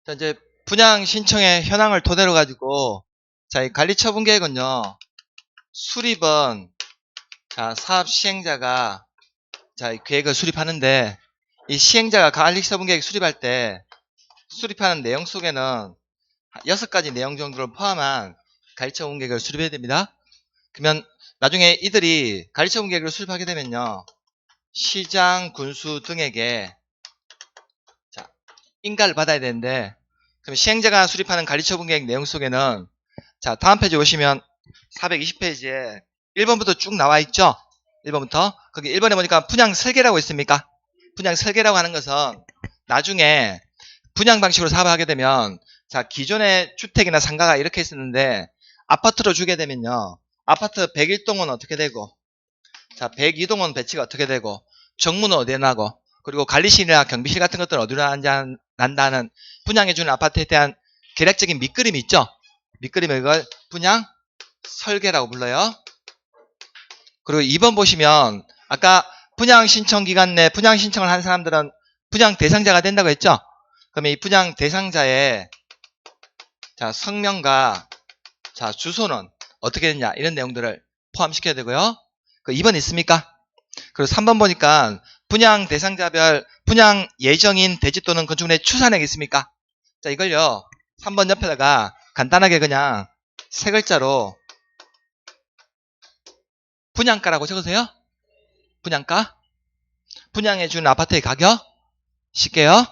자, 이제 분양 신청의 현황을 토대로 가지고 자, 이 관리 처분 계획은요. 수립은 자, 사업 시행자가 자, 이 계획을 수립하는데 이 시행자가 관리 처분 계획 수립할 때 수립하는 내용 속에는 6가지 내용 정도를 포함한 관리 처분 계획을 수립해야 됩니다. 그러면 나중에 이들이 관리 처분 계획을 수립하게 되면요. 시장, 군수 등에게 자, 인가를 받아야 되는데 그럼 시행자가 수립하는 관리처분 계획 내용 속에는 자, 다음 페이지 오시면 420페이지에 1번부터 쭉 나와 있죠? 1번부터. 거기 1번에 보니까 분양 설계라고 있습니까? 분양 설계라고 하는 것은 나중에 분양 방식으로 사업을 하게 되면 자, 기존의 주택이나 상가가 이렇게 있었는데 아파트로 주게 되면요. 아파트 101동은 어떻게 되고 자, 102동은 배치가 어떻게 되고 정문은 어디에 나고 그리고 관리실이나 경비실 같은 것들은 어디로 난다는 분양해주는 아파트에 대한 계략적인 밑그림이 있죠. 밑그림을 이걸 분양 설계라고 불러요. 그리고 2번 보시면 아까 분양 신청 기간 내 분양 신청을 한 사람들은 분양 대상자가 된다고 했죠. 그러면 이 분양 대상자의 자, 성명과 자, 주소는 어떻게 되냐 이런 내용들을 포함시켜야 되고요. 그 2번 있습니까? 그리고 3번 보니까 분양 대상자별 분양 예정인 대지 또는 건축물의 추산액 있습니까? 자, 이걸요. 3번 옆에다가 간단하게 그냥 세 글자로 분양가라고 적으세요. 분양가. 분양해준 아파트의 가격. 쉽게요.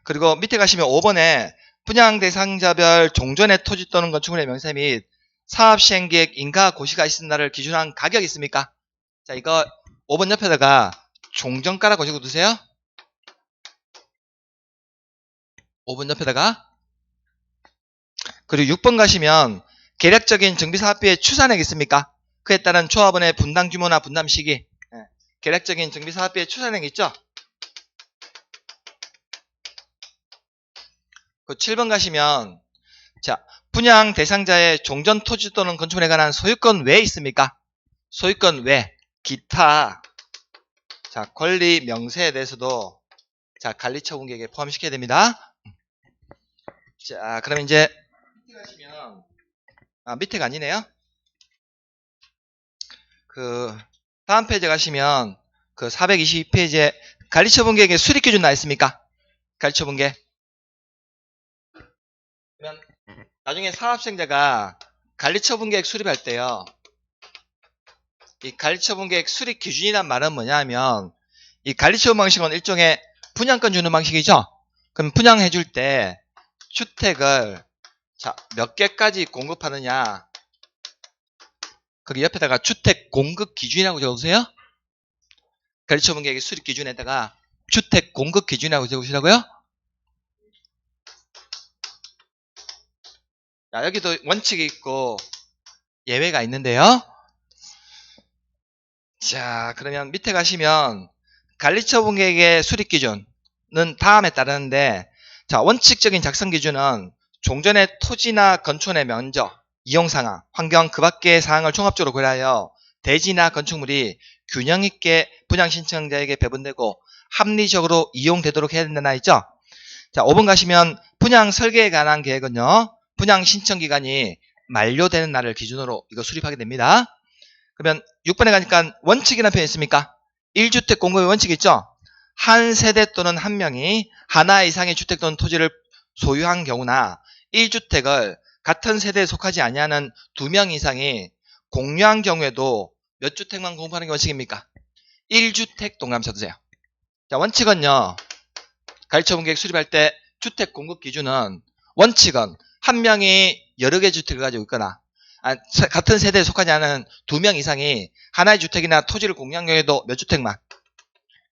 그리고 밑에 가시면 5번에 분양 대상자별 종전의 토지 또는 건축물의 명세 및 사업시행계획 인가 고시가 있은 날을 기준으로 한 가격이 있습니까? 자, 이거 5번 옆에다가 종전가라고 적어두세요. 5번 옆에다가. 그리고 6번 가시면 계략적인 정비사업비의 추산액 있습니까? 그에 따른 조합원의 분담 규모나 분담 시기. 계략적인 정비사업비의 추산액 있죠? 그 7번 가시면 자, 분양 대상자의 종전 토지 또는 건축물에 관한 소유권 외에 있습니까? 소유권 외, 기타 자, 권리 명세에 대해서도 자, 관리 처분 계획에 포함시켜야 됩니다. 자, 그럼 이제 밑에 가시면 밑에가 아니네요. 그 다음 페이지 가시면 그 422페이지에 관리 처분 계획에 수립 기준 나와 있습니까? 관리 처분 계획. 그러면 나중에 사업시행자가 관리 처분 계획 수립할 때요. 이 관리 처분 계획 수립 기준이란 말은 뭐냐면 이 관리 처분 방식은 일종의 분양권 주는 방식이죠. 그럼 분양해 줄 때 주택을 자, 몇 개까지 공급하느냐. 거기 옆에다가 주택 공급 기준이라고 적으세요. 관리 처분 계획의 수립 기준에다가 주택 공급 기준이라고 적으시라고요. 자, 여기도 원칙이 있고 예외가 있는데요. 자, 그러면 밑에 가시면 관리처분 계획의 수립 기준은 다음에 따르는데 자, 원칙적인 작성 기준은 종전의 토지나 건축의 면적, 이용 상황, 환경 그 밖의 사항을 종합적으로 고려하여 대지나 건축물이 균형 있게 분양 신청자에게 배분되고 합리적으로 이용되도록 해야 된다는 있죠. 자, 5번 가시면 분양 설계에 관한 계획은요. 분양 신청 기간이 만료되는 날을 기준으로 이거 수립하게 됩니다. 그러면 6번에 가니까 원칙이라는 표현이 있습니까? 1주택 공급의 원칙이 있죠? 한 세대 또는 한 명이 하나 이상의 주택 또는 토지를 소유한 경우나 1주택을 같은 세대에 속하지 아니하는 2명 이상이 공유한 경우에도 몇 주택만 공급하는 게 원칙입니까? 1주택 동그라미 쳐주세요. 자, 원칙은요. 관리처분 계획 수립할 때 주택 공급 기준은 원칙은 한 명이 여러 개 주택을 가지고 있거나 같은 세대에 속하지 않은 2명 이상이 하나의 주택이나 토지를 공유한 경우에도 몇 주택만?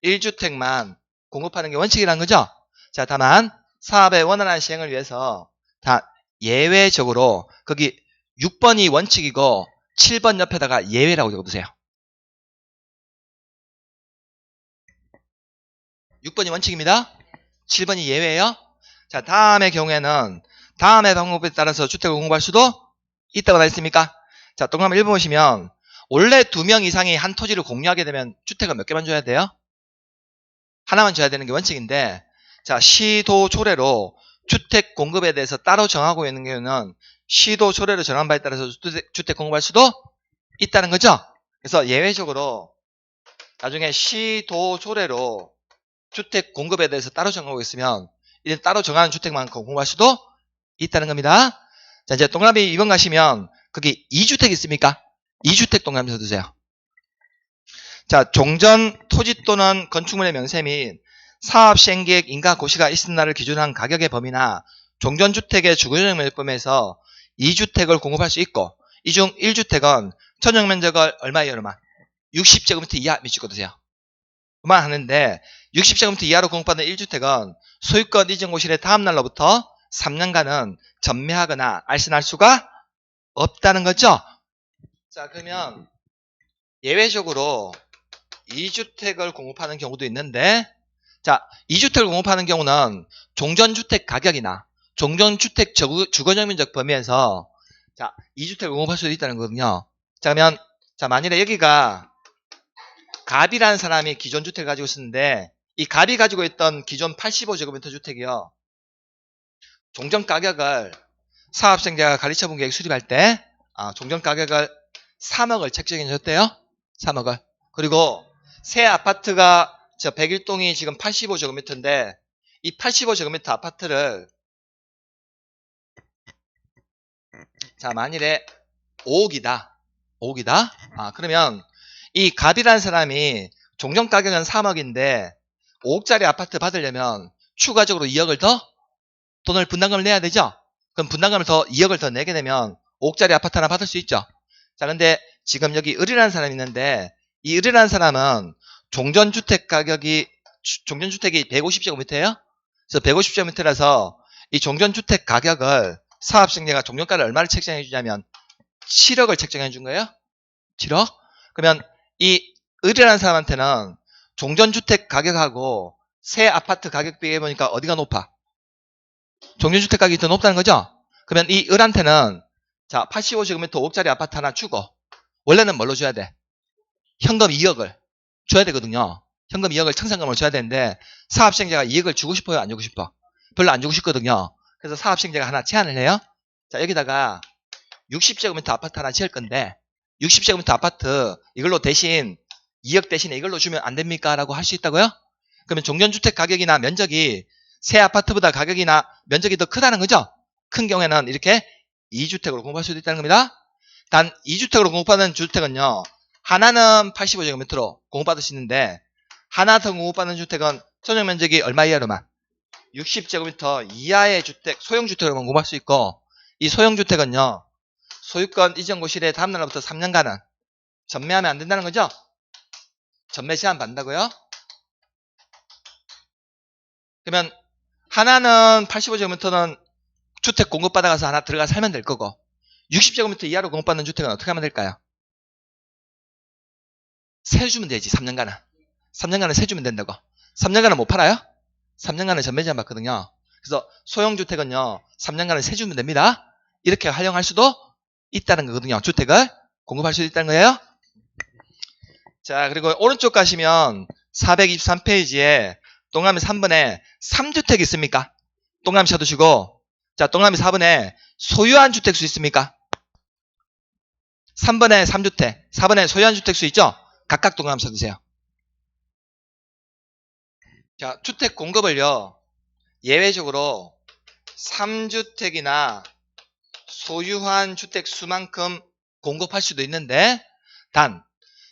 1주택만 공급하는 게 원칙이라는 거죠. 자, 다만 사업의 원활한 시행을 위해서 다 예외적으로 거기 6번이 원칙이고 7번 옆에다가 예외라고 적어두세요. 6번이 원칙입니다. 7번이 예외예요. 자, 다음의 경우에는 다음의 방법에 따라서 주택을 공급할 수도 있다고 나와 있습니까? 자, 동그라미 1번 보시면 원래 2명 이상이 한 토지를 공유하게 되면 주택을 몇 개만 줘야 돼요? 하나만 줘야 되는 게 원칙인데 자, 시도 조례로 주택 공급에 대해서 따로 정하고 있는 경우는 시도 조례로 정한 바에 따라서 주택 공급할 수도 있다는 거죠. 그래서 예외적으로 나중에 시도 조례로 주택 공급에 대해서 따로 정하고 있으면 이제 따로 정하는 주택만 공급할 수도 있다는 겁니다. 자, 이제 동그라미 2번 가시면 거기 2주택 있습니까? 2주택 동그라미 써주세요. 자, 종전 토지 또는 건축물의 명세 및 사업 시행계획 인가 고시가 있은 날을 기준으로 한 가격의 범위나 종전주택의 주거용면에서 2주택을 공급할 수 있고 이 중 1주택은 전용면적을 얼마 이하로만 60제곱미터 이하 미치거든요. 그만 하는데 60제곱미터 이하로 공급받는 1주택은 소유권 이전 고시의 다음 날로부터 3년간은 전매하거나 알선할 수가 없다는 거죠. 자, 그러면 예외적으로 2주택을 공급하는 경우도 있는데, 자, 2주택을 공급하는 경우는 종전주택 가격이나 종전주택 주거용면적 범위에서 자, 2주택을 공급할 수도 있다는 거거든요. 자, 그러면 자, 만일에 여기가 갑이라는 사람이 기존 주택을 가지고 있었는데 이 갑이 가지고 있던 기존 85제곱미터 주택이요. 종전 가격을 사업생자가 관리처분 계획 수립할 때 종전 가격을 3억을 책정해 줬대요. 3억을. 그리고 새 아파트가 저 101동이 지금 85제곱미터인데 이 85제곱미터 아파트를 자, 만일에 5억이다. 5억이다. 그러면 이 갑이라는 사람이 종전 가격은 3억인데 5억짜리 아파트 받으려면 추가적으로 2억을 더 돈을 분담금을 내야 되죠. 그럼 분담금을 더 2억을 더 내게 되면 5억짜리 아파트 하나 받을 수 있죠. 자, 근데 지금 여기 을이라는 사람이 있는데 이 을이라는 사람은 종전주택 가격이 종전주택이 150제곱미터예요. 그래서 150제곱미터라서 이 종전주택 가격을 사업생계가 종전가를 얼마를 책정해 주냐면 7억을 책정해 준 거예요. 7억? 그러면 이 을이라는 사람한테는 종전주택 가격하고 새 아파트 가격 비교해 보니까 어디가 높아? 종전주택 가격이 더 높다는 거죠? 그러면 이 을한테는 자 85제곱미터 5억짜리 아파트 하나 주고 원래는 뭘로 줘야 돼? 현금 2억을 줘야 되거든요. 현금 2억을 청산금으로 줘야 되는데 사업생계가 2억을 주고 싶어요? 안 주고 싶어? 별로 안 주고 싶거든요. 그래서 사업생계가 하나 제안을 해요. 자, 여기다가 60제곱미터 아파트 하나 지을 건데 60제곱미터 아파트 이걸로 대신 2억 대신에 이걸로 주면 안 됩니까? 라고 할 수 있다고요? 그러면 종전주택 가격이나 면적이 새 아파트보다 가격이나 면적이 더 크다는 거죠? 큰 경우에는 이렇게 2주택으로 공급할 수도 있다는 겁니다. 단 2주택으로 공급받는 주택은요. 하나는 85제곱미터로 공급받을 수 있는데 하나 더 공급받는 주택은 전용 면적이 얼마 이하로만 60제곱미터 이하의 주택, 소형주택으로만 공급할 수 있고 이 소형주택은요. 소유권 이전 고시일의 다음 날로부터 3년간은 전매하면 안 된다는 거죠? 전매 제한 받는다고요? 그러면 하나는 85제곱미터는 주택 공급받아가서 하나 들어가 살면 될 거고 60제곱미터 이하로 공급받는 주택은 어떻게 하면 될까요? 세 주면 되지. 3년간은. 3년간은 세 주면 된다고. 3년간은 못 팔아요? 3년간은 전매 제한 받거든요. 그래서 소형주택은요. 3년간은 세 주면 됩니다. 이렇게 활용할 수도 있다는 거거든요. 주택을 공급할 수도 있다는 거예요. 자, 그리고 오른쪽 가시면 423페이지에 동그라미 3번에 3주택 있습니까? 동그라미 쳐두시고 자, 동그라미 4번에 소유한 주택수 있습니까? 3번에 3주택, 4번에 소유한 주택수 있죠? 각각 동그라미 쳐두세요. 자, 주택 공급을요. 예외적으로 3주택이나 소유한 주택 수만큼 공급할 수도 있는데 단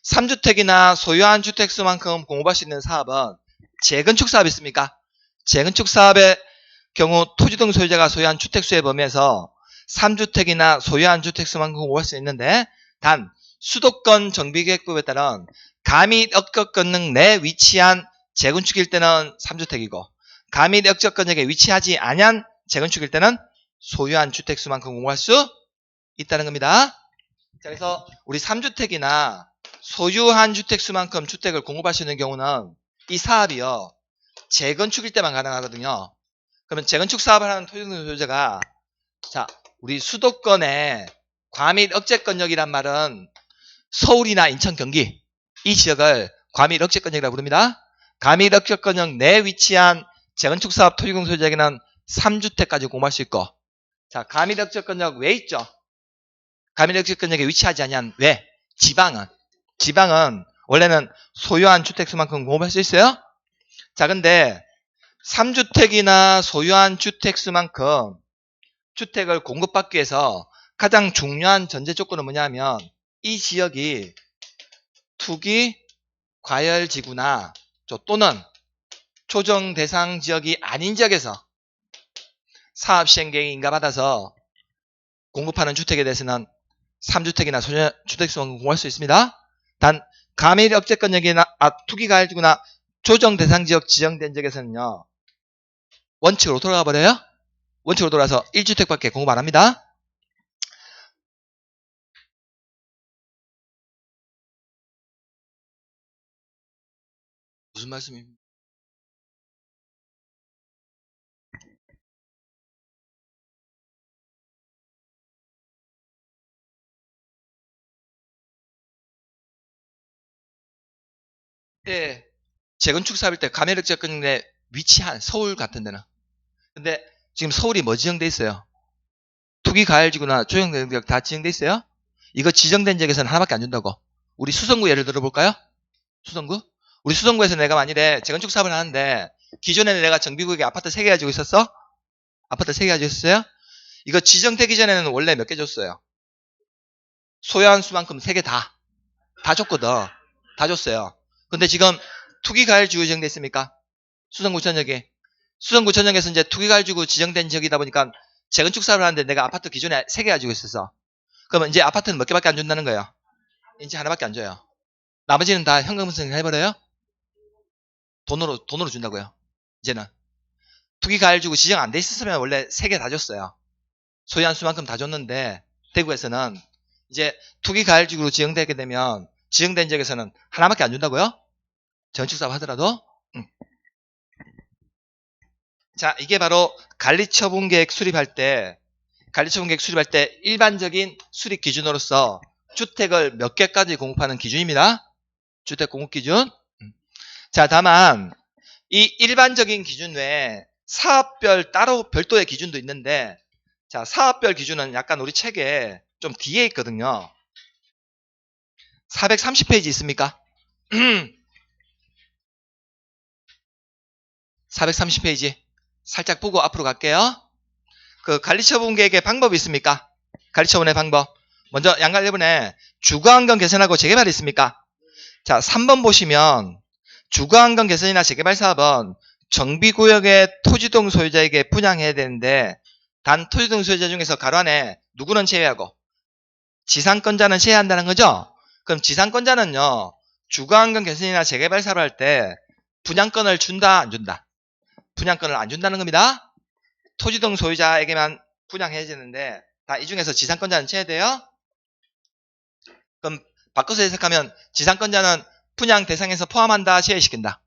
3주택이나 소유한 주택 수만큼 공급할 수 있는 사업은 재건축 사업이 있습니까? 재건축 사업의 경우 토지 등 소유자가 소유한 주택수의 범위에서 3주택이나 소유한 주택수만큼 공급할 수 있는데 단 수도권 정비계획법에 따른 가 및 역적권역 내 위치한 재건축일 때는 3주택이고 가 및 역적권역에 위치하지 아니한 재건축일 때는 소유한 주택수만큼 공급할 수 있다는 겁니다. 자, 그래서 우리 3주택이나 소유한 주택수만큼 주택을 공급할 수 있는 경우는 이 사업이요. 재건축일 때만 가능하거든요. 그러면 재건축 사업을 하는 토지등 소유자가 자, 우리 수도권에 과 및 억제권역이란 말은 서울이나 인천, 경기 이 지역을 과 및 억제권역이라고 부릅니다. 가 및 억제권역 내에 위치한 재건축 사업 토지등 소유자에게는 3주택까지 공부할 수 있고. 자, 가미력적건역 왜 있죠? 가미력적건역에 위치하지 않냐면 왜? 지방은 원래는 소유한 주택수만큼 공부할 수 있어요? 자, 근데 3주택이나 소유한 주택수만큼 주택을 공급받기 위해서 가장 중요한 전제 조건은 뭐냐면 이 지역이 투기 과열지구나 또는 조정 대상 지역이 아닌 지역에서 사업 시행 계획이 인가받아서 공급하는 주택에 대해서는 3주택이나 소유한 주택수만큼 공부할 수 있습니다. 단 가밀 억제권역이나 투기 과열지구나 조정 대상 지역 지정된 지역에서는요. 원칙으로 돌아가 버려요. 원칙으로 돌아서 1주택밖에 공급 안 합니다. 무슨 말씀입니까? 예. 재건축 사업일 때 가밀억제권역에 위치한 서울 같은 데는. 근데 지금 서울이 뭐 지정돼 있어요? 투기 가열지구나 조정된 지역 다 지정돼 있어요? 이거 지정된 지역에서는 하나밖에 안 준다고. 우리 수성구 예를 들어볼까요? 수성구? 우리 수성구에서 내가 만일에 재건축 사업을 하는데 기존에는 내가 정비구역에 아파트 3개 가지고 있었어? 아파트 3개 가지고 있었어요? 이거 지정되기 전에는 원래 몇 개 줬어요? 소유한 수만큼 3개 다 줬거든. 다 줬어요. 근데 지금 투기가열지구 지정돼 있습니까? 수성구천역에. 수성구천역에서 이제 투기가열지구 지정된 지역이다 보니까 재건축 사업을 하는데 내가 아파트 기존에 3개 가지고 있었어. 그러면 이제 아파트는 몇 개밖에 안 준다는 거예요? 이제 하나밖에 안 줘요. 나머지는 다 현금성 해버려요? 돈으로 준다고요. 이제는. 투기가열지구 지정 안 돼 있었으면 원래 3개 다 줬어요. 소유한 수만큼 다 줬는데 대구에서는 이제 투기가열지구로 지정되게 되면 지정된 지역에서는 하나밖에 안 준다고요? 재건축사업 하더라도. 자, 이게 바로 관리처분계획 수립할 때 일반적인 수립 기준으로서 주택을 몇 개까지 공급하는 기준입니다. 주택 공급 기준. 자, 다만 이 일반적인 기준 외에 사업별 따로 별도의 기준도 있는데, 자, 사업별 기준은 약간 우리 책에 좀 뒤에 있거든요. 430페이지 있습니까? 430페이지 살짝 보고 앞으로 갈게요. 그 관리처분 계획의 방법이 있습니까? 관리처분의 방법. 먼저 양갈 1번에 주거환경 개선하고 재개발이 있습니까? 자, 3번 보시면 주거환경 개선이나 재개발 사업은 정비구역의 토지동 소유자에게 분양해야 되는데 단 토지동 소유자 중에서 가로 안에 누구는 제외하고 지상권자는 제외한다는 거죠? 그럼 지상권자는요. 주거환경 개선이나 재개발 사업을 할 때 분양권을 준다 안 준다? 분양권을 안 준다는 겁니다. 토지동 소유자에게만 분양해야 되는데 다 이 중에서 지상권자는 제외돼요. 그럼 바꿔서 해석하면 지상권자는 분양 대상에서 포함한다, 제외시킨다.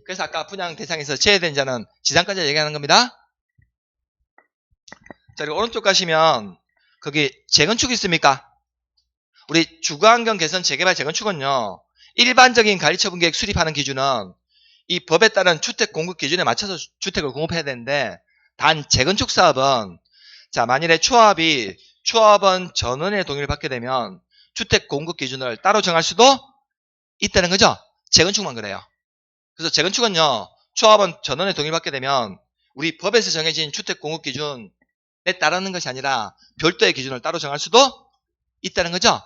그래서 아까 분양 대상에서 제외된 자는 지상권자 얘기하는 겁니다. 자, 그리고 오른쪽 가시면 거기 재건축 있습니까? 우리 주거환경 개선 재개발 재건축은요. 일반적인 관리처분계획 수립하는 기준은 이 법에 따른 주택 공급 기준에 맞춰서 주택을 공급해야 되는데 단 재건축 사업은 자, 만일에 초합원 전원의 동의를 받게 되면 주택 공급 기준을 따로 정할 수도 있다는 거죠. 재건축만 그래요. 그래서 재건축은요. 초합원 전원의 동의를 받게 되면 우리 법에서 정해진 주택 공급 기준에 따르는 것이 아니라 별도의 기준을 따로 정할 수도 있다는 거죠.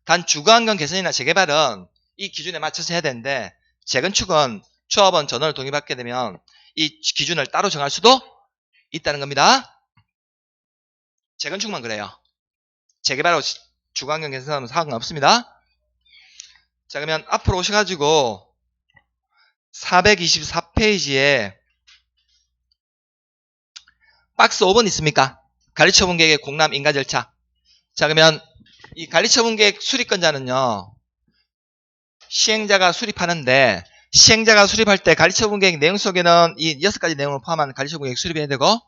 단 주거환경 개선이나 재개발은 이 기준에 맞춰서 해야 되는데 재건축은 초합원 전원을 동의받게 되면 이 기준을 따로 정할 수도 있다는 겁니다. 재건축만 그래요. 재개발하고 주거환경 개선은 상관없습니다. 자, 그러면 앞으로 오셔가지고 424페이지에 박스 5번 있습니까? 관리처분계획의 공람 인가 절차. 자, 그러면 이 관리처분계획 수립권자는요. 시행자가 수립하는데 시행자가 수립할 때 관리처분계획 내용 속에는 이 6가지 내용을 포함한 관리처분계획 수립해야 되고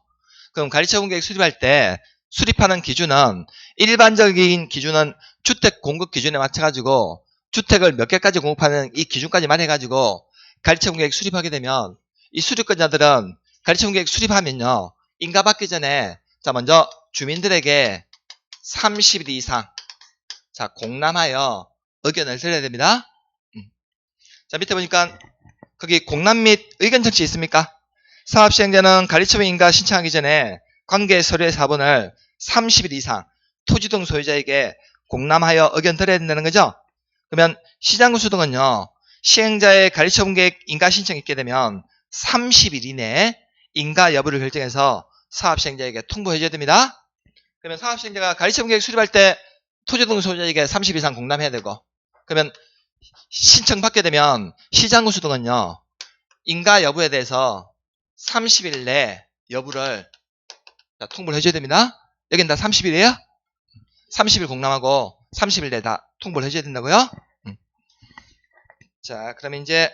그럼 관리처분계획 수립할 때 수립하는 기준은 일반적인 기준은 주택 공급 기준에 맞춰가지고 주택을 몇 개까지 공급하는 이 기준까지만 해가지고 관리처분계획 수립하게 되면 이 수립권자들은 관리처분계획 수립하면요. 인가받기 전에 자 먼저 주민들에게 30일 이상 자 공람하여 의견을 드려야 됩니다. 자 밑에 보니까 거기 공람 및 의견 청취 있습니까? 사업시행자는 관리처분 인가 신청하기 전에 관계 서류의 사본을 30일 이상 토지 등 소유자에게 공람하여 의견 드려야 된다는 거죠. 그러면 시장구수 등은요. 시행자의 관리처분 계획 인가 신청이 있게 되면 30일 이내에 인가 여부를 결정해서 사업시행자에게 통보해줘야 됩니다. 그러면 사업시행자가 관리처분 계획 수립할 때 토지 등 소유자에게 30일 이상 공람해야 되고 그러면 신청받게 되면 시장구수 등은요. 인가 여부에 대해서 30일 내 여부를 통보를 해줘야 됩니다. 여긴 다 30일이에요? 30일 공람하고 30일 내에 다 통보를 해줘야 된다고요? 자, 그럼 이제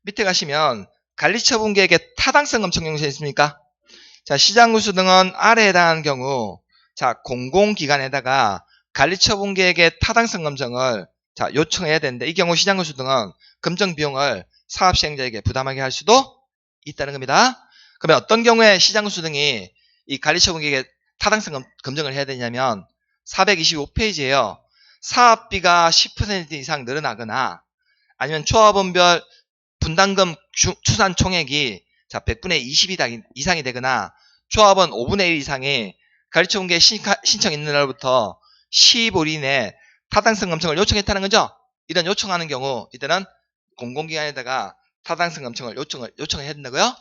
밑에 가시면 관리처분 계획의 타당성 검증 용서 있습니까? 자, 시장구수 등은 아래에 해당하는 경우 자, 공공기관에다가 관리처분 계획의 타당성 검증을 자, 요청해야 되는데 이 경우 시장구수 등은 검증 비용을 사업시행자에게 부담하게 할 수도 있다는 겁니다. 그러면 어떤 경우에 시장구수 등이 이 관리처분 계획의 타당성 검증을 해야 되냐면 425페이지에요. 사업비가 10% 이상 늘어나거나 아니면 초합원별 분담금 추산 총액이 자 100분의 20이 이상이 되거나 초합원 5분의 1 이상이 관리처분 계획 신청 있는 날부터 15일 이내 타당성 검증을 요청했다는 거죠. 이런 요청하는 경우 이때는 공공기관에다가 타당성 검증을 요청해야 된다고요.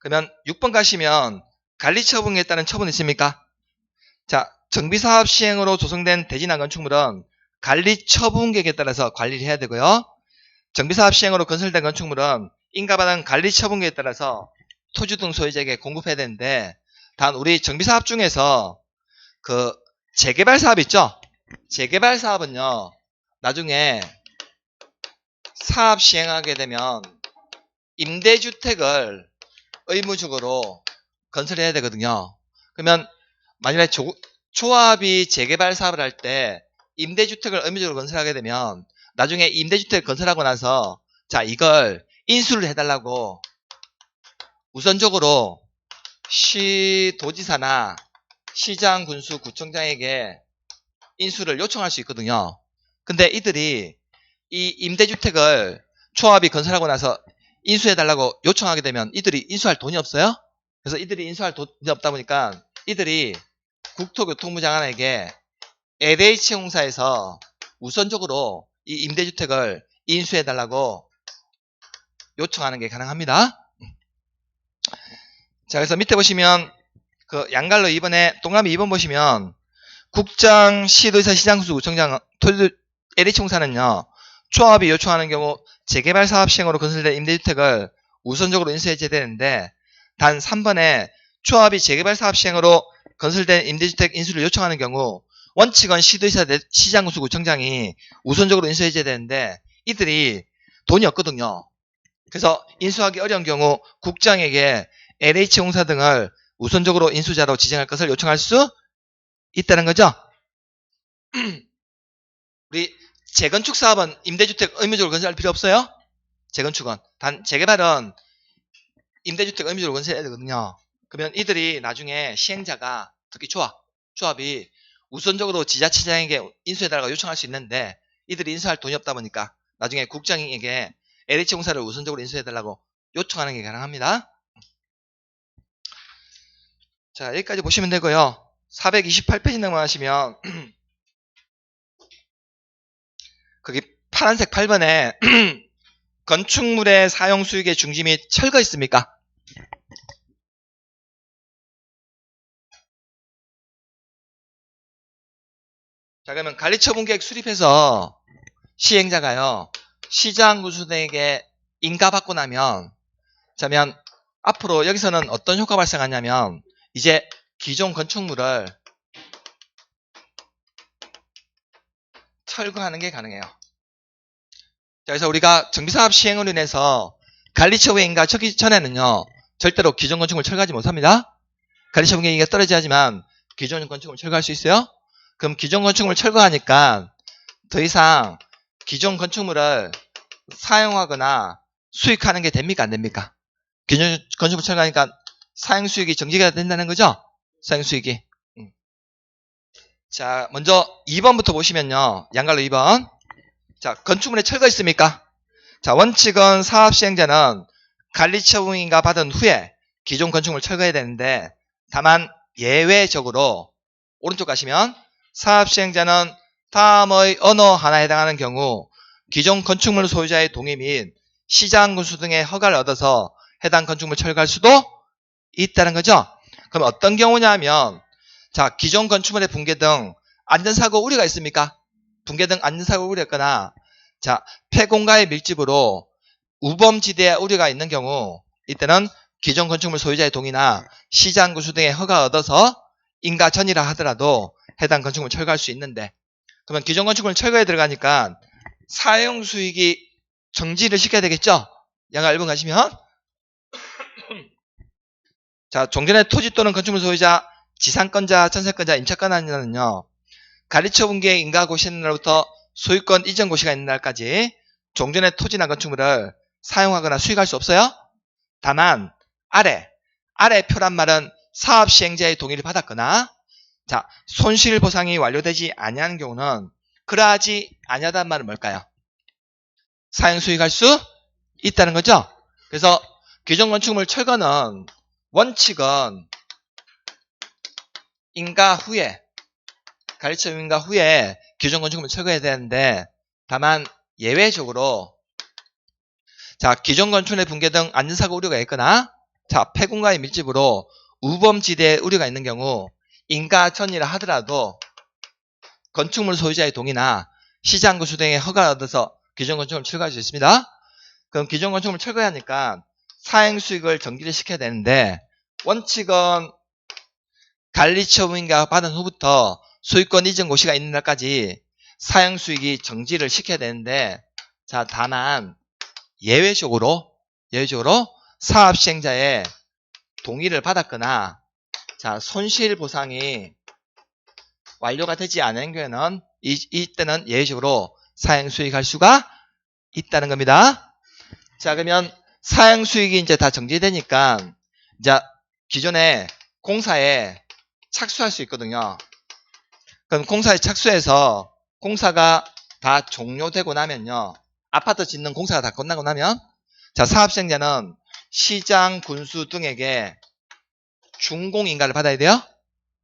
그러면 6번 가시면 관리처분에 따른 처분이 있습니까? 자, 정비사업 시행으로 조성된 대진한 건축물은 관리처분 계획에 따라서 관리를 해야 되고요. 정비사업 시행으로 건설된 건축물은 인가받은 관리처분 계획에 따라서 토지 등 소유자에게 공급해야 되는데 단 우리 정비사업 중에서 그 재개발 사업 있죠? 재개발 사업은요. 나중에 사업 시행하게 되면 임대주택을 의무적으로 건설해야 되거든요. 그러면 만약에 조합이 재개발 사업을 할 때 임대주택을 의무적으로 건설하게 되면 나중에 임대주택 건설하고 나서 자 이걸 인수를 해달라고 우선적으로 시도지사나 시장, 군수, 구청장에게 인수를 요청할 수 있거든요. 근데 이들이 이 임대주택을 초합이 건설하고 나서 인수해달라고 요청하게 되면 이들이 인수할 돈이 없어요. 그래서 이들이 인수할 돈이 없다 보니까 이들이 국토교통부 장관에게 LH공사에서 우선적으로 이 임대주택을 인수해달라고 요청하는 게 가능합니다. 자, 그래서 밑에 보시면 그 양갈로 2번에 동그라미 2번 보시면 국장, 시도지사, 시장수, 구청장, LH공사는요. 초합이 요청하는 경우 재개발 사업 시행으로 건설된 임대주택을 우선적으로 인수해줘야 되는데 단 3번에 초합이 재개발 사업 시행으로 건설된 임대주택 인수를 요청하는 경우 원칙은 시도지사, 시장군수, 구청장이 우선적으로 인수해줘야 되는데 이들이 돈이 없거든요. 그래서 인수하기 어려운 경우 국장에게 LH공사 등을 우선적으로 인수자로 지정할 것을 요청할 수 있다는 거죠. 우리 재건축 사업은 임대주택 의무적으로 건설할 필요 없어요. 재건축은. 단 재개발은 임대주택 의무적으로 건설해야 되거든요. 그러면 이들이 나중에 시행자가 특히 조합이 우선적으로 지자체장에게 인수해달라고 요청할 수 있는데 이들이 인수할 돈이 없다 보니까 나중에 국장에게 LH공사를 우선적으로 인수해달라고 요청하는 게 가능합니다. 자, 여기까지 보시면 되고요. 428페이지 넘어가시면 거기 파란색 8번에 건축물의 사용 수익의 중지 및 철거 있습니까? 자, 그러면 관리처분계획 수립해서 시행자가요. 시장 구수대에게 인가받고 나면 자면 앞으로 여기서는 어떤 효과가 발생하냐면 이제 기존 건축물을 철거하는 게 가능해요. 자, 그래서 우리가 정비사업 시행으로 인해서 관리처분인가 쳤기 전에는요. 절대로 기존 건축물 철거하지 못합니다. 관리처분계획이 떨어져야지만 기존 건축물 철거할 수 있어요. 그럼 기존 건축물을 철거하니까 더 이상 기존 건축물을 사용하거나 수익하는 게 됩니까? 안 됩니까? 기존 건축물 철거하니까 사용수익이 정지가 된다는 거죠. 사용수익이. 자, 먼저 2번부터 보시면요. 양갈로 2번. 자, 건축물에 철거 있습니까? 자, 원칙은 사업시행자는 관리처분인가 받은 후에 기존 건축물 철거해야 되는데, 다만 예외적으로 오른쪽 가시면 사업시행자는 다음의 어느 하나에 해당하는 경우 기존 건축물 소유자의 동의 및 시장군수 등의 허가를 얻어서 해당 건축물 철거할 수도 있다는 거죠. 그럼 어떤 경우냐면, 자, 기존 건축물의 붕괴 등 안전사고 우려가 있습니까? 붕괴 등 안전사고 우려가 있거나, 자, 폐공가의 밀집으로 우범지대에 우려가 있는 경우, 이때는 기존 건축물 소유자의 동의나 시장군수 등의 허가 얻어서 인가 전이라 하더라도 해당 건축물 철거할 수 있는데, 그러면 기존 건축물 철거에 들어가니까 사용수익이 정지를 시켜야 되겠죠? 양가 1번 가시면 자, 종전의 토지 또는 건축물 소유자, 지상권자, 전세권자, 임차권자는요, 관리처분계획 인가 고시하는 날부터 소유권 이전 고시가 있는 날까지 종전의 토지나 건축물을 사용하거나 수익할 수 없어요. 다만 아래 표란 말은 사업시행자의 동의를 받았거나, 자, 손실보상이 완료되지 아니하는 경우는 그러하지 아니하다는 말은 뭘까요? 사용수익할 수 있다는 거죠. 그래서 기존 건축물 철거는 원칙은 인가 후에, 관리처분 인가 후에 기존 건축물 철거해야 되는데, 다만 예외적으로, 자, 기존 건축물의 붕괴 등 안전사고 우려가 있거나, 자, 폐공가의 밀집으로 우범지대에 우려가 있는 경우 인가 전이라 하더라도 건축물 소유자의 동의나 시장군수 등의 허가를 얻어서 기존 건축물을 철거할 수 있습니다. 그럼 기존 건축물을 철거하니까 사행수익을 정지를 시켜야 되는데, 원칙은 관리처분인가 받은 후부터 소유권 이전 고시가 있는 날까지 사행수익이 정지를 시켜야 되는데, 자, 다만 예외적으로 사업시행자의 동의를 받았거나, 자, 손실보상이 완료가 되지 않은 경우에는 이때는 예외적으로 사행수익할 수가 있다는 겁니다. 자, 그러면 사행수익이 이제 다 정지되니까 이제 기존에 공사에 착수할 수 있거든요. 그럼 공사에 착수해서 공사가 다 종료되고 나면요, 아파트 짓는 공사가 다 끝나고 나면, 자, 사업시행자는 시장, 군수 등에게 준공인가를 받아야 돼요.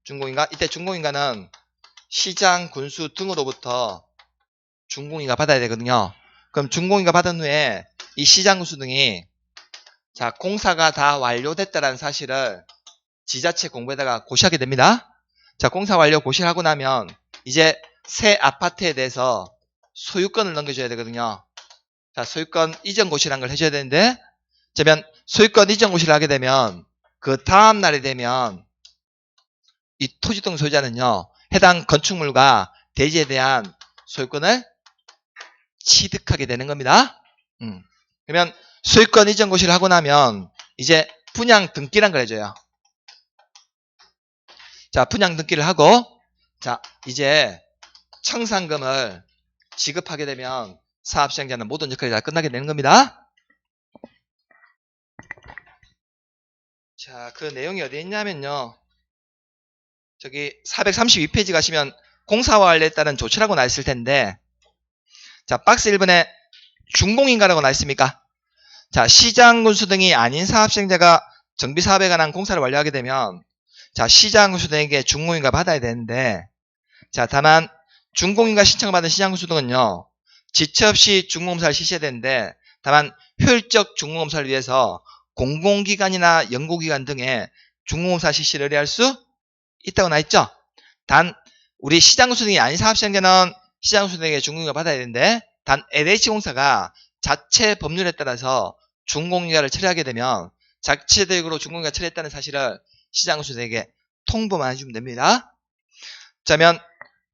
준공인가? 이때 준공인가는 시장, 군수 등으로부터 준공인가 받아야 되거든요. 그럼 준공인가 받은 후에 이 시장, 군수 등이, 자, 공사가 다 완료됐다는 사실을 지자체 공부에다가 고시하게 됩니다. 자, 공사 완료 고시를 하고 나면 이제 새 아파트에 대해서 소유권을 넘겨줘야 되거든요. 자, 소유권 이전 고시라는 걸 해줘야 되는데, 그러면 소유권 이전 고시를 하게 되면 그 다음 날이 되면 이 토지동 소유자는요, 해당 건축물과 대지에 대한 소유권을 취득하게 되는 겁니다. 그러면 소유권 이전 고시를 하고 나면 이제 분양 등기란 걸 해줘요. 자, 분양 등기를 하고, 자, 이제 청산금을 지급하게 되면 사업시행자는 모든 역할이 다 끝나게 되는 겁니다. 자, 그 내용이 어디에 있냐면요, 저기 432페이지 가시면 공사 완료에 따른 조치라고 나와 있을 텐데, 자, 박스 1번에 준공인가라고 나와 있습니까? 자, 시장군수 등이 아닌 사업시행자가 정비사업에 관한 공사를 완료하게 되면, 자, 시장군수 등에게 준공인가 받아야 되는데, 자, 다만 준공인가 신청을 받은 시장군수 등은요, 지체 없이 준공검사를 실시해야 되는데, 다만 효율적 준공검사를 위해서 공공기관이나 연구기관 등의 준공검사 실시를 의뢰할 수 있다고 나와 있죠. 단 우리 시장군수 등이 아닌 사업시행자는 시장군수 등에게 준공인가 받아야 되는데, 단 LH공사가 자체 법률에 따라서 준공인가를 처리하게 되면 자체적으로 준공인가 처리했다는 사실을 시장군수 등에게 통보만 해주면 됩니다. 자면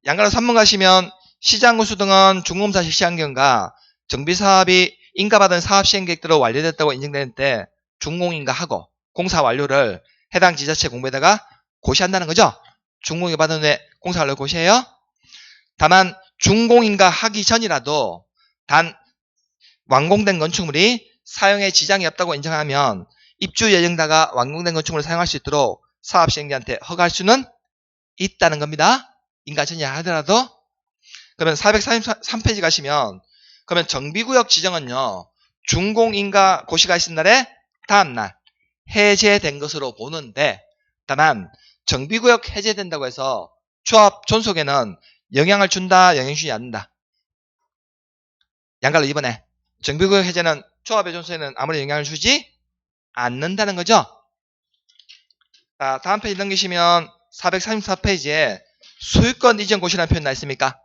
양가로 3번 가시면 시장군수 등은 준공검사 실시한 경우가 정비사업이 인가받은 사업시행계획대로 완료됐다고 인정되는 때 준공인가하고 공사 완료를 해당 지자체 공부에다가 고시한다는 거죠. 준공인가 받은 후에 공사 완료 고시해요. 다만 준공인가 하기 전이라도 단 완공된 건축물이 사용에 지장이 없다고 인정하면 입주 예정자가 완공된 건축물을 사용할 수 있도록 사업시행자한테 허가할 수는 있다는 겁니다. 인가전이야 하더라도. 그러면 433페이지 가시면 그러면 정비구역 지정은요. 준공인가 고시가 있은 날에 다음날 해제된 것으로 보는데 다만 정비구역 해제된다고 해서 조합 존속에는 영향을 준다, 영향 주지 않는다. 양갈로 2번에 정비구역 해제는 조합의 존속에는 아무리 영향을 주지 않는다는 거죠. 자, 다음 페이지 넘기시면 434페이지에 소유권 이전 고시라는 표현 나 있습니까?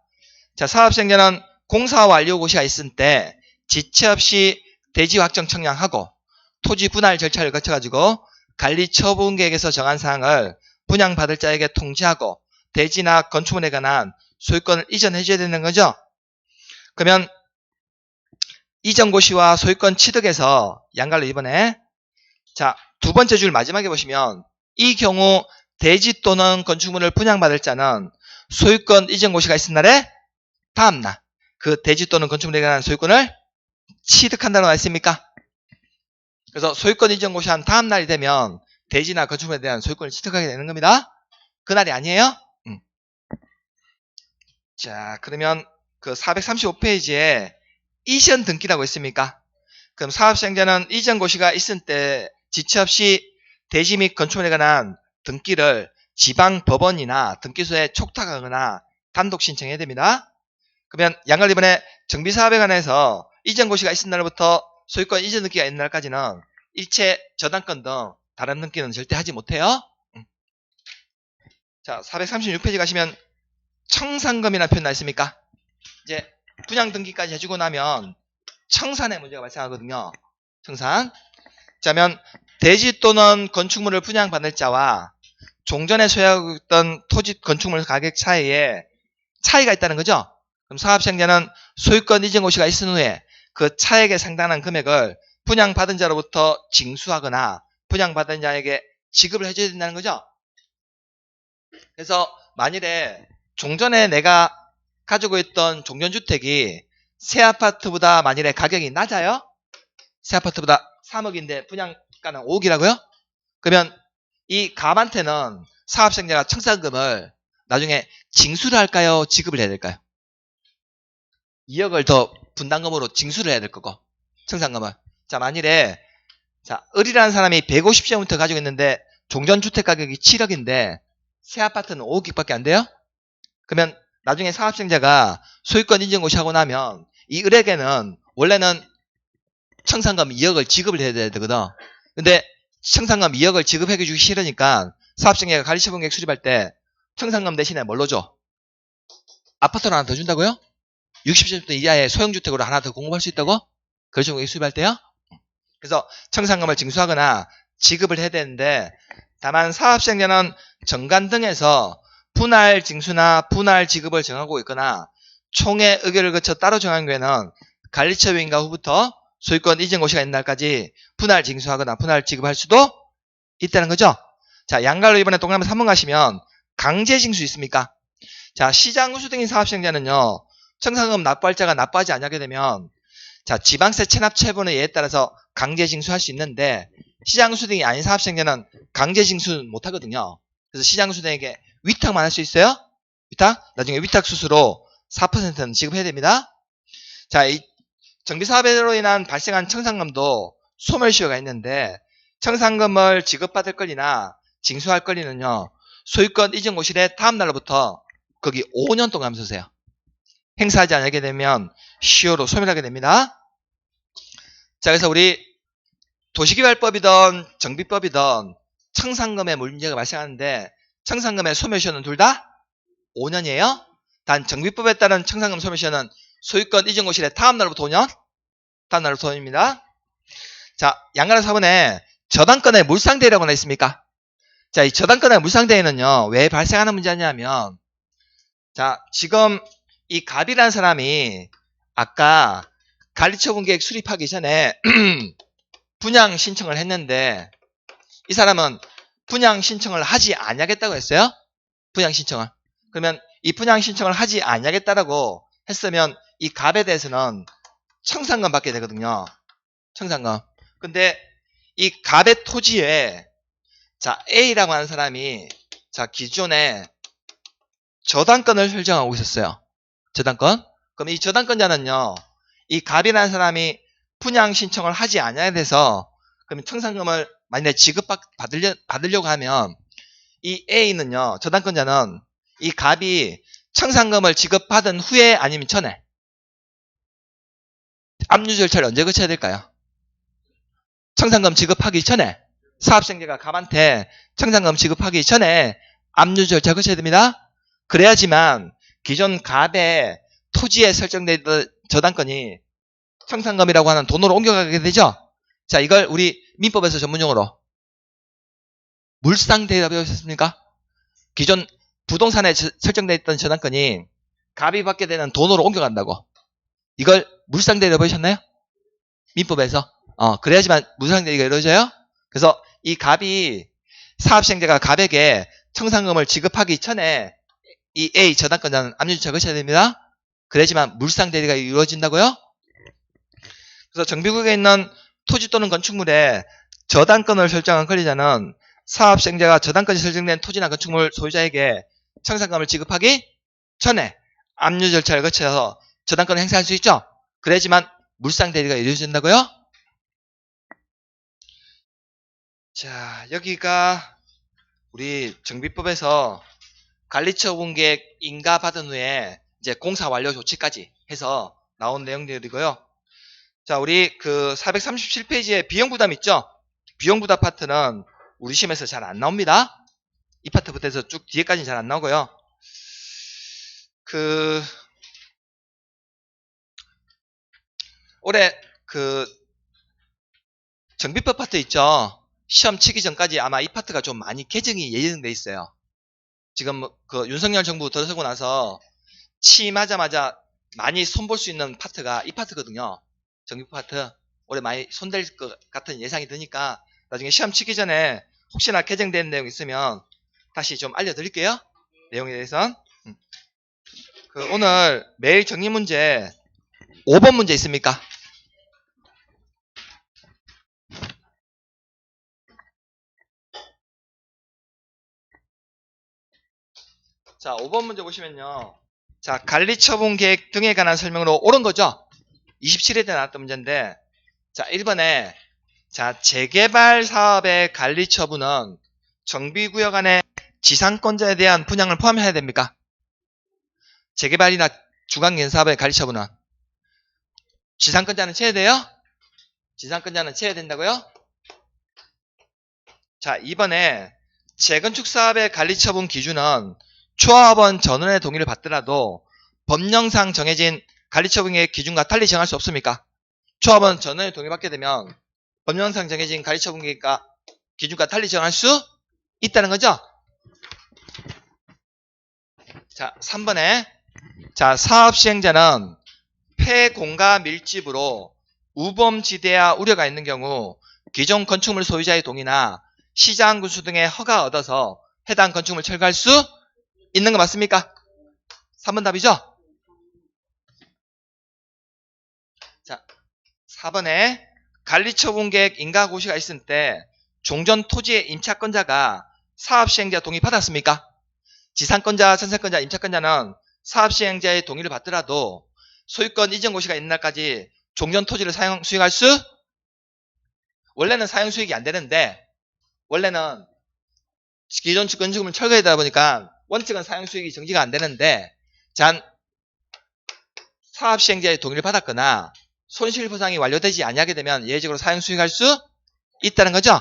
자, 사업시행자는 공사 완료 고시가 있을 때 지체 없이 대지 확정 청량하고 토지 분할 절차를 거쳐가지고 관리처분계획에서 정한 사항을 분양받을 자에게 통지하고 대지나 건축물에 관한 소유권을 이전해줘야 되는 거죠. 그러면 이전 고시와 소유권 취득에서 양갈로 2번에 자, 두 번째 줄 마지막에 보시면 이 경우 대지 또는 건축물을 분양받을 자는 소유권 이전 고시가 있은 날에 다음날 그 대지 또는 건축물에 관한 소유권을 취득한다고 했습니까? 그래서 소유권 이전 고시한 다음날이 되면 대지나 건축물에 대한 소유권을 취득하게 되는 겁니다. 그날이 아니에요? 자, 그러면 그 435페이지에 이전 등기라고 있습니까? 그럼 사업시행자는 이전 고시가 있을 때 지체 없이 대지 및 건축물에 관한 등기를 지방법원이나 등기소에 촉탁하거나 단독 신청해야 됩니다. 그러면 양갈 2번에 정비사업에 관해서 이전 고시가 있은 날부터 소유권 이전 등기가 있는 날까지는 일체 저당권 등 다른 등기는 절대 하지 못해요. 자, 436페이지 가시면 청산금이라는 표현 나 있습니까? 이제 분양 등기까지 해주고 나면 청산의 문제가 발생하거든요. 청산. 자면 대지 또는 건축물을 분양받을 자와 종전에 소유하고 있던 토지 건축물 가격 사이에 차이가 있다는 거죠. 그럼 사업시행자는 소유권 이전 고시가 있은 후에 그 차액에 상당한 금액을 분양받은 자로부터 징수하거나 분양받은 자에게 지급을 해줘야 된다는 거죠. 그래서 만일에 종전에 내가 가지고 있던 종전주택이 새 아파트보다 만일에 가격이 낮아요? 새 아파트보다 3억인데 분양가는 5억이라고요? 그러면 이 갑한테는 사업시행자가 청산금을 나중에 징수를 할까요? 지급을 해야 될까요? 2억을 더 분담금으로 징수를 해야 될 거고 청산금을. 자, 만일에 자, 을이라는 사람이 150제곱미터 가지고 있는데 종전주택 가격이 7억인데 새 아파트는 5억밖에 안 돼요? 그러면 나중에 사업시행자가 소유권 인정 고시하고 나면 이 을에게는 원래는 청산금 2억을 지급을 해야 되거든. 근데 청산금 2억을 지급해 주기 싫으니까 사업시행자가 관리처분계획 수립할 때 청산금 대신에 뭘로 줘? 아파트를 하나 더 준다고요? 60세부터 이하의 소형주택으로 하나 더 공급할 수 있다고? 관리처분계획 수립할 때요? 그래서 청산금을 징수하거나 지급을 해야 되는데 다만 사업시행자는 정관 등에서 분할 징수나 분할 지급을 정하고 있거나 총회 의결을 거쳐 따로 정한 경우에는 관리처분인가 후부터 소유권 이전 고시가 있는 날까지 분할 징수하거나 분할 지급할 수도 있다는 거죠. 자, 양갈로 이번에 동그라미 3번 가시면 강제 징수 있습니까? 자, 시장 우수등인 사업시행자는요. 청산금 납부할 자가 납부하지 않게 되면 자, 지방세 체납 처분의 예에 따라서 강제 징수할 수 있는데 시장 우수등이 아닌 사업시행자는 강제 징수 못 하거든요. 그래서 시장 우수등에게 위탁만 할 수 있어요. 위탁? 나중에 위탁 수수로 4%는 지급해야 됩니다. 자, 이 정비사업으로 인한 발생한 청산금도 소멸시효가 있는데 청산금을 지급받을 권리나 징수할 권리는요. 소유권 이전 고시의 다음 날로부터 거기 5년 동안 하면서 쓰세요. 행사하지 않게 되면 시효로 소멸하게 됩니다. 자, 그래서 우리 도시개발법이든 정비법이든 청산금의 문제가 발생하는데 청산금의 소멸시효는 둘 다 5년이에요. 단 정비법에 따른 청산금 소멸시효는 소유권 이전 고시의 다음 날부터 5년? 다음 날부터 5년입니다. 자, 양가로 4번에 저당권의 물상대회라고 나 있습니까? 자, 이 저당권의 물상대회는요, 왜 발생하는 문제냐면, 자, 지금 이 갑이라는 사람이 아까 관리처분계획 수립하기 전에 분양 신청을 했는데, 이 사람은 분양 신청을 하지 않냐겠다고 했어요? 분양 신청을. 그러면 이 분양 신청을 하지 않냐겠다라고 했으면 이 갑에 대해서는 청산금 받게 되거든요. 청산금. 근데 이 갑의 토지에 자 A라고 하는 사람이 자 기존에 저당권을 설정하고 있었어요. 저당권. 그럼 이 저당권자는요, 이 갑이라는 사람이 분양 신청을 하지 않아야 돼서 그럼 청산금을 만약에 받으려고 하면 이 A는요, 저당권자는 이 갑이 청산금을 지급받은 후에 아니면 전에 압류 절차를 언제 거쳐야 될까요? 청산금 지급하기 전에, 사업생계가 갑한테 청산금 지급하기 전에 압류 절차 거쳐야 됩니다. 그래야지만 기존 갑의 토지에 설정되어 있던 저당권이 청산금이라고 하는 돈으로 옮겨가게 되죠. 자, 이걸 우리 민법에서 전문용어로 물상대리라 배우셨습니까? 기존 부동산에 설정되어 있던 저당권이 갑이 받게 되는 돈으로 옮겨간다고. 이걸 물상대리라 배우셨나요? 민법에서. 그래야지만 물상대리가 이루어져요. 그래서 이 갑이, 사업시행자가 갑에게 청산금을 지급하기 전에 이 A 저당권자는 압류절차 거쳐야 됩니다. 그래야지만 물상대리가 이루어진다고요. 그래서 정비구역에 있는 토지 또는 건축물에 저당권을 설정한 권리자는 사업시행자가 저당권이 설정된 토지나 건축물 소유자에게 청산금을 지급하기 전에 압류 절차를 거쳐서 저당권을 행사할 수 있죠. 그래야지만 물상대리가 이루어진다고요. 자, 여기가 우리 정비법에서 관리처분계획 인가받은 후에 이제 공사 완료 조치까지 해서 나온 내용들이고요. 자, 우리 그 437페이지에 비용부담 있죠? 비용부담 파트는 우리 시험에서 잘 안 나옵니다. 이 파트부터 해서 쭉 뒤에까지는 잘 안 나오고요. 올해 정비법 파트 있죠? 시험 치기 전까지 아마 이 파트가 좀 많이 개정이 예정돼 있어요. 지금 그 윤석열 정부 들어서고 나서 취임하자마자 많이 손볼 수 있는 파트가 이 파트거든요. 정비법 파트. 올해 많이 손댈 것 같은 예상이 드니까 나중에 시험 치기 전에 혹시나 개정된 내용 있으면 다시 좀 알려드릴게요. 내용에 대해서는. 오늘 매일 정리 문제 5번 문제 있습니까? 자, 5번 문제 보시면요. 자, 관리처분 계획 등에 관한 설명으로 옳은 거죠? 27회 때 나왔던 문제인데, 자, 1번에, 자, 재개발 사업의 관리처분은 정비구역 안에 지상권자에 대한 분양을 포함해야 됩니까? 재개발이나 중앙建사업의 관리처분은 지상권자는 채야 돼요? 지상권자는 채야 된다고요? 자, 2번에 재건축 사업의 관리처분 기준은 조합원 전원의 동의를 받더라도 법령상 정해진 관리처분의 기준과 달리 정할 수 없습니까? 조합원 전원의 동의를 받게 되면 법령상 정해진 관리처분 기준과 달리 정할 수 있다는 거죠? 자, 3번에 자, 사업시행자는 폐공가 밀집으로 우범지대와 우려가 있는 경우 기존 건축물 소유자의 동의나 시장군수 등의 허가 얻어서 해당 건축물 철거할 수 있는 거 맞습니까? 3번 답이죠? 자, 4번에 관리처분계획 인가고시가 있을 때 종전 토지의 임차권자가 사업시행자 동의 받았습니까? 지상권자, 전세권자, 임차권자는 사업시행자의 동의를 받더라도 소유권 이전고시가 있는 날까지 종전 토지를 수용할 수? 원래는 사용수익이 안 되는데 원래는 기존 건축물 철거하다 보니까 원칙은 사용수익이 정지가 안 되는데 사업시행자의 동의를 받았거나 손실보상이 완료되지 아니하게 되면 예외적으로 사용수익할 수 있다는 거죠.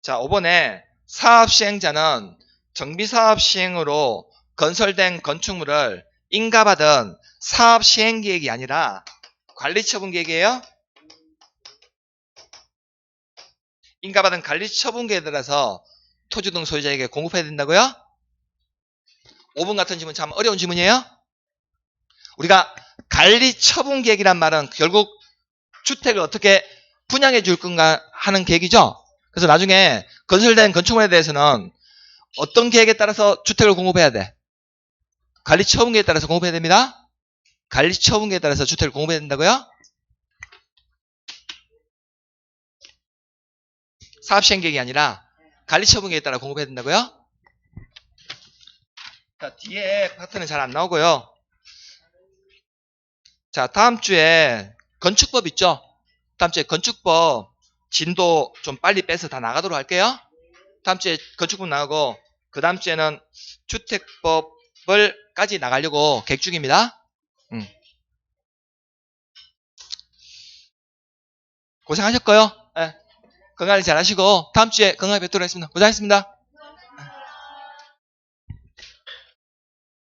자, 5번에 사업시행자는 정비사업 시행으로 건설된 건축물을 인가받은 사업시행계획이 아니라 관리처분계획이에요. 인가받은 관리처분계획에 따라서 토지 등 소유자에게 공급해야 된다고요? 5번 같은 질문 참 어려운 질문이에요. 우리가 관리처분계획이란 말은 결국 주택을 어떻게 분양해 줄 건가 하는 계획이죠. 그래서 나중에 건설된 건축물에 대해서는 어떤 계획에 따라서 주택을 공급해야 돼? 관리처분계획에 따라서 공급해야 됩니다. 관리처분계획에 따라서 주택을 공급해야 된다고요? 사업시행계획이 아니라 관리처분계획에 따라 공급해야 된다고요? 자, 뒤에 파트는 잘 안 나오고요. 자, 다음 주에 건축법 있죠? 다음 주에 건축법 진도 좀 빨리 빼서 다 나가도록 할게요. 다음 주에 건축법 나가고 그 다음 주에는 주택법을까지 나가려고 계획 중입니다. 고생하셨고요. 네. 건강관리 잘 하시고 다음 주에 건강하게 뵙도록 하겠습니다. 고생하셨습니다.